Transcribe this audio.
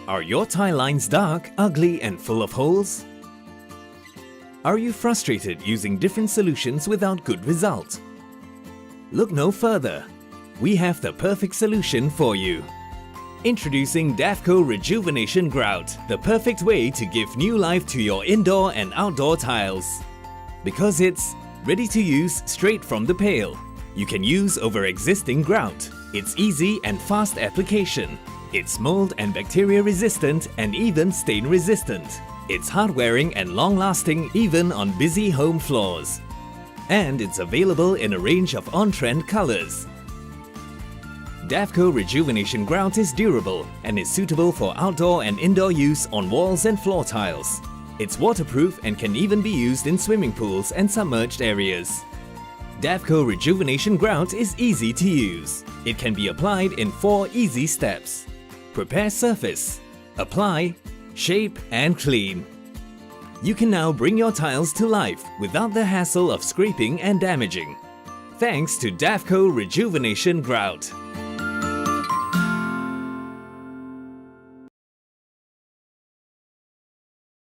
Are your tile lines dark, ugly and full of holes? Are you frustrated using different solutions without good result? Look no further. We have the perfect solution for you. Introducing Davco Rejuvenation Grout, the perfect way to give new life to your indoor and outdoor tiles. Because it's ready to use straight from the pail. You can use over existing grout. It's easy and fast application. It's mold and bacteria resistant and even stain resistant. It's hard wearing and long lasting even on busy home floors. And it's available in a range of on-trend colors. Davco Rejuvenation Grout is durable and is suitable for outdoor and indoor use on walls and floor tiles. It's waterproof and can even be used in swimming pools and submerged areas. Davco Rejuvenation Grout is easy to use. It can be applied in 4 easy steps. Prepare surface, apply, shape and clean. You can now bring your tiles to life without the hassle of scraping and damaging. Thanks to Davco Rejuvenation Grout.